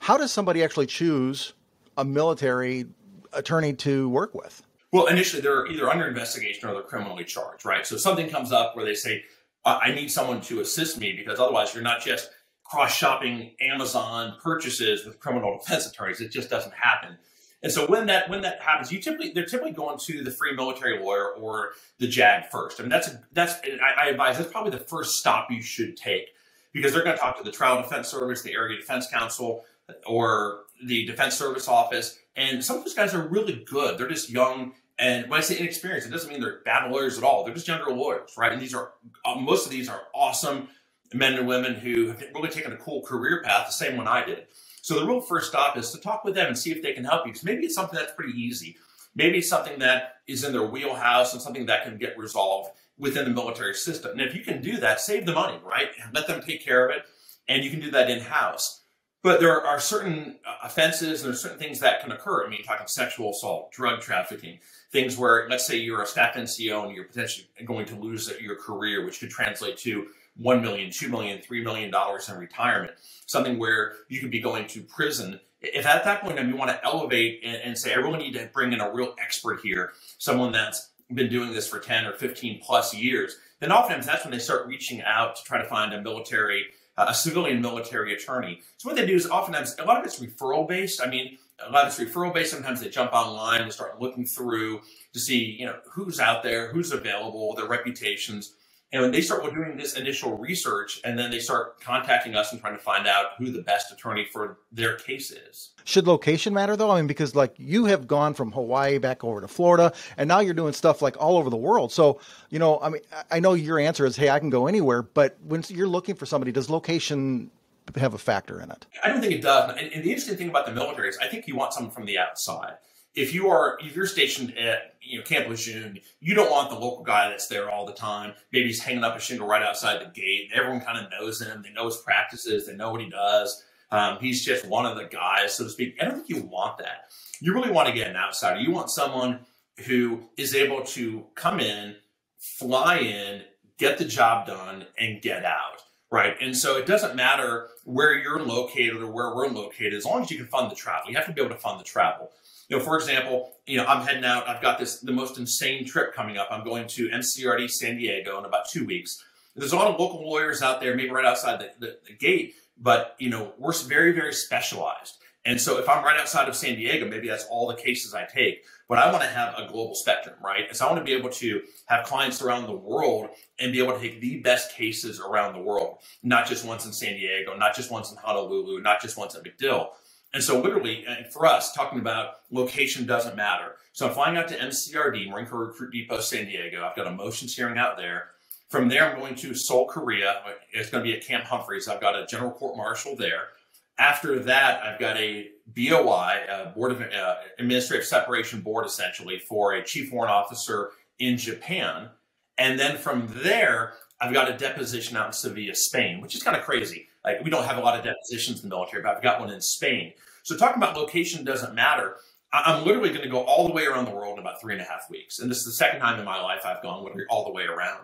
How does somebody actually choose a military attorney to work with? Well, initially they're either under investigation or they're criminally charged, right? So something comes up where they say, I need someone to assist me, because otherwise you're not just cross-shopping Amazon purchases with criminal defense attorneys. It just doesn't happen. And so when that happens, they're typically going to the free military lawyer or the JAG first. I mean, I advise that's probably the first stop you should take, because they're going to talk to the Trial Defense Service, the Area Defense Counsel, or the Defense Service Office. And some of those guys are really good. They're just young. And when I say inexperienced, it doesn't mean they're bad lawyers at all. They're just younger lawyers, right? And most of these are awesome men and women who have really taken a cool career path, the same one I did. So the real first stop is to talk with them and see if they can help you. Because maybe it's something that's pretty easy. Maybe it's something that is in their wheelhouse and something that can get resolved within the military system. And if you can do that, save the money, right? And let them take care of it. And you can do that in-house. But there are certain offenses and there are certain things that can occur. I mean, you're talking sexual assault, drug trafficking, things where, let's say you're a staff NCO and you're potentially going to lose your career, which could translate to $1 million, $2 million, $3 million in retirement, something where you could be going to prison. If at that point you want to elevate and say, I really need to bring in a real expert here, someone that's been doing this for 10 or 15 plus years, then oftentimes that's when they start reaching out to try to find a civilian military attorney. So what they do is oftentimes, a lot of it's referral based. I mean, a lot of it's referral based. Sometimes they jump online and start looking through to see, who's out there, who's available, their reputations. And when they start doing this initial research, and then they start contacting us and trying to find out who the best attorney for their case is. Should location matter though? I mean, because like you have gone from Hawaii back over to Florida, and now you're doing stuff like all over the world. So, I mean, I know your answer is, hey, I can go anywhere, but when you're looking for somebody, does location have a factor in it? I don't think it does. And the interesting thing about the military is I think you want someone from the outside. If you're stationed at Camp Lejeune, you don't want the local guy that's there all the time. Maybe he's hanging up a shingle right outside the gate. Everyone kind of knows him. They know his practices. They know what he does. He's just one of the guys, so to speak. I don't think you want that. You really want to get an outsider. You want someone who is able to come in, fly in, get the job done, and get out, right? And so it doesn't matter where you're located or where we're located, as long as you can fund the travel. You have to be able to fund the travel. For example, I'm heading out. I've got the most insane trip coming up. I'm going to MCRD San Diego in about 2 weeks. There's a lot of local lawyers out there, maybe right outside the gate, but, we're very, very specialized. And so if I'm right outside of San Diego, maybe that's all the cases I take. But I want to have a global spectrum, right? And so I want to be able to have clients around the world and be able to take the best cases around the world, not just ones in San Diego, not just ones in Honolulu, not just ones at MacDill. And so literally, for us, talking about location doesn't matter. So I'm flying out to MCRD, Marine Corps Recruit Depot, San Diego. I've got a motions hearing out there. From there, I'm going to Seoul, Korea. It's going to be at Camp Humphreys. I've got a general court martial there. After that, I've got a BOI, a Board of Administrative Separation Board, essentially, for a chief warrant officer in Japan. And then from there, I've got a deposition out in Sevilla, Spain, which is kind of crazy. Like, we don't have a lot of depositions in the military, but I've got one in Spain. So talking about location doesn't matter. I'm literally going to go all the way around the world in about 3.5 weeks. And this is the second time in my life I've gone literally all the way around.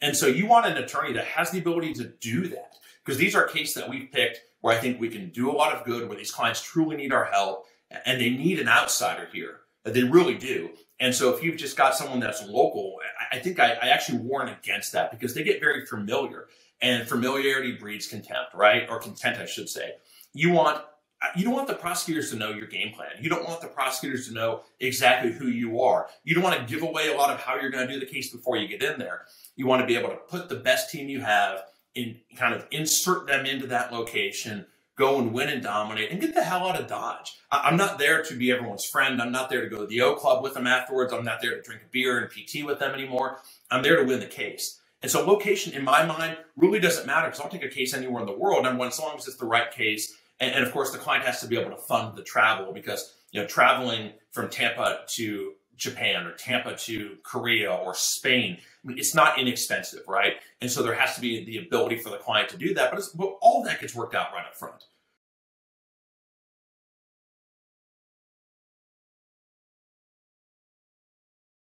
And so you want an attorney that has the ability to do that, because these are cases that we've picked where I think we can do a lot of good, where these clients truly need our help, and they need an outsider here. They really do. And so if you've just got someone that's local, I think I actually warn against that, because they get very familiar, and familiarity breeds contempt, right? Or content, I should say. You don't want the prosecutors to know your game plan. You don't want the prosecutors to know exactly who you are. You don't want to give away a lot of how you're going to do the case before you get in there. You want to be able to put the best team you have in, kind of insert them into that location, go and win and dominate, and get the hell out of Dodge. I'm not there to be everyone's friend. I'm not there to go to the O Club with them afterwards. I'm not there to drink a beer and PT with them anymore. I'm there to win the case. And so location, in my mind, really doesn't matter, because I'll take a case anywhere in the world, number one, as long as it's the right case. And of course, the client has to be able to fund the travel, because traveling from Tampa to Japan or Tampa to Korea or Spain, I mean, it's not inexpensive, right? And so there has to be the ability for the client to do that, but all that gets worked out right up front.